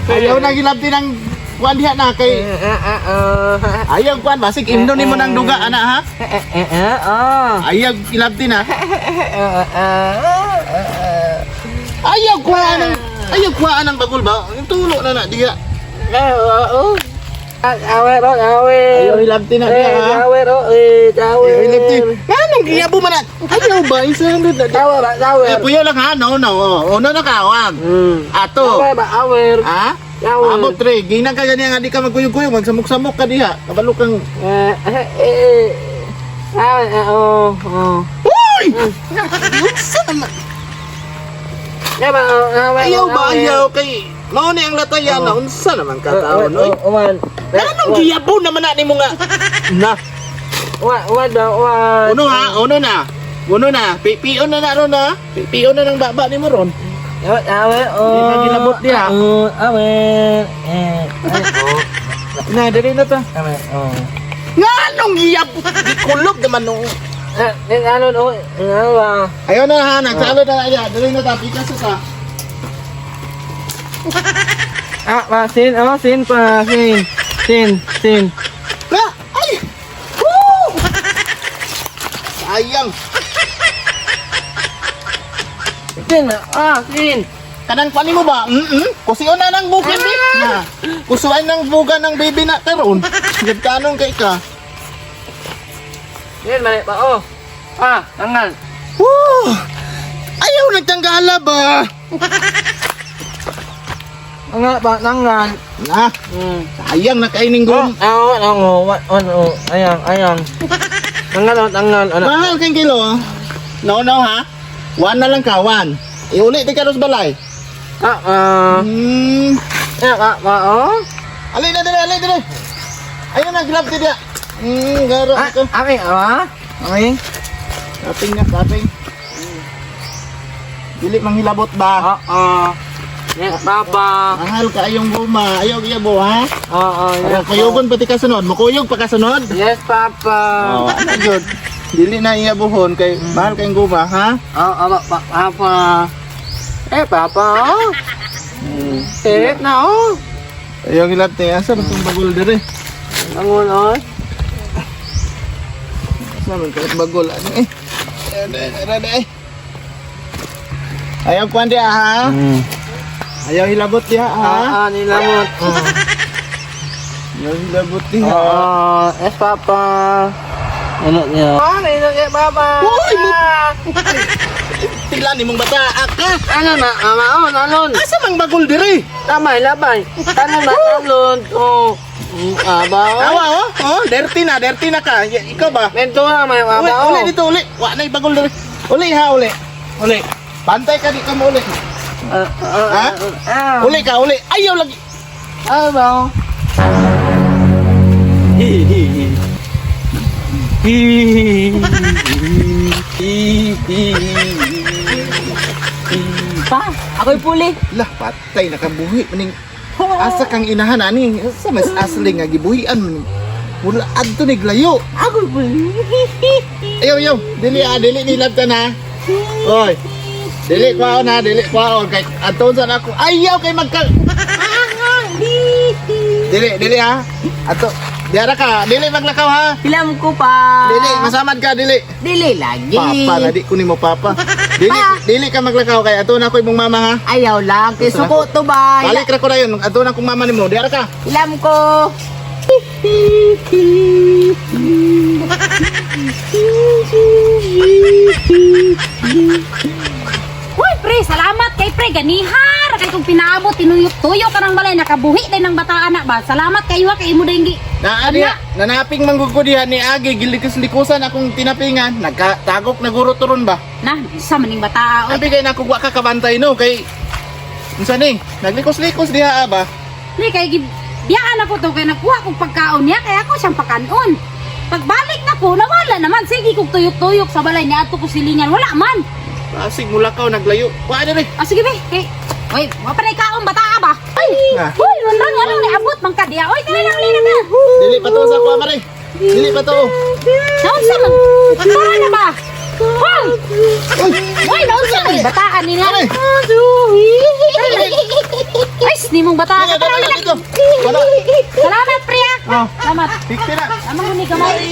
Ayaw na gilabti ng kuan diha na kay ayaw kuan basig imno nimo nang duga ana ha. Ayaw gilabti na. Ayaw kuha ng bagol ba? Yung tulo na diha. Ayaw hilabti na diha ha. Ayaw hilabti. Anong giyabo man na? Ayaw ba? Isa na diha. Puyo lang ha. No. Uno na kawag. Ato. Ha? Abot tre. Ginang ka ganyan nga di ka magkuyog-kuyog. Magsamok-samok ka diha. Kabalo kang... Uy! Ayaw ba? Ayaw kay... Mauni ang latayan na. Unsa naman ka taon, oy? Anong giyabo naman na ni mo nga? Na. Uno na. Pipion na ron ha. Pipion na ng baba ni mo ron. Di magilabot diha. Na, dali na ta. Nga anong giyabo? Di kulog naman nung... Ayaw na ha. Nagsalo na kaya. Dali na ta. Pikas ta. Sin. Na! Ay! Woo! Sayang! Sin. Kanang pani mo ba? Kusiyon na ng buga na. Kusuan ng buga ng baby na karon. Gagkanong kay ka. Sin, mali pa, tangan. Woo! Ayaw nagtanggala ba? Tangan. Na, sayang na kaining gum. Ayang. Tangan. Mahal kang kilo. No ha? One na lang ka, one. Iuli ti karos balay. Alay na dali. Ayun na grab ti dia. Garo ko. Kaping. Dili manghilabot ba? Yes, Papa. Mahal ka ayong guma. Ayaw giyabo ha? Yes, Kuyugon pati kasunod. Makuyog pa kasunod? Yes, Papa. Ano yun? Dili na iyabuhon kay mahal kayong guma ha? Papa. Papa. Na, Ayaw gilabti. Asa ba itong bagol dire? Nangunon. Asa ba itong bagol? Ano eh? Rada. Ayaw kuwan dia ha? Ayaw hilabot dia ha? Nilamot. Ayaw hilabot dia. Yes, Papa. Ano niya? Papa. Uy! Tila ni mong bata ka. Ano na? Nalon. Asa mang bagol dire? Labay. Tanan na, nalon. Awa dirty na ka. Ikaw ba? Mento na, may abaw. Uli dito. Wa na bagol dire. Uli. Bantay ka di ka mo uli. Uli ka. Ayaw lagi. Abaw. Pa, ako'y puli. Lah, patay nakabuhi maning asa kang inahan ani. Sa mas asli nga gibuhian man. Wala adto ni glayo. Ako'y puli. Ayaw. Dili nilabta na. Oy. Dili kwaon kay aton sa ako. Ayaw kay magka. Dili ha. Ato. Diara ka, dili maglakaw ha. Hilam ko pa. Dili, masamad ka, dili. Dili lagi. Papa, ladi ko ni mo papa. Dili ka maglakaw kay ato na ko imong mama ha. Ayaw lang, kay suko to ba? Balik ra ko dayon, ato na kong mama nimo. Diara ka. Hilam ko. Uy, pre, salamat kay pre, ganihar. Kay kung pinaabot, tinuyok-tuyok ka ng balay, nakabuhi din ng bata anak ba? Salamat kayo kay imo dahil Nanaping manggugko diha ni Agi, gilikus-likusan akong tinapingan. Nagkatagok na guro turon ba? na, isa maning bata. Sabi kay nakugwa ka kabantay no, kay... Unsa ni? Naglikos-likos diha ba? Ni, kay biyaan ako to, kay nakuha kong pagkaon niya, kaya ako siyang pakanon. Pagbalik na ko, nawala naman. Sige kong tuyok-tuyok sa balay niya, ato ko silingan, wala man. Pasig mula ka, naglayo. Wa na rin. Sige be, kay... Uy, mapanay kaon bata ba? Ay, uy, runang anong niabot mang kadiya. Uy, kaya lang na. Dili pa to sa kuha mare. Dili pa to. Naunsa man? Para na ba? Uy, naunsa man? Bataan ni nga. Ay, Inis ni mong bata. Sige, Tara, dala dala. dito. Dala. Salamat, Priya. Oh. Salamat. 50 na. Amang ni gamay.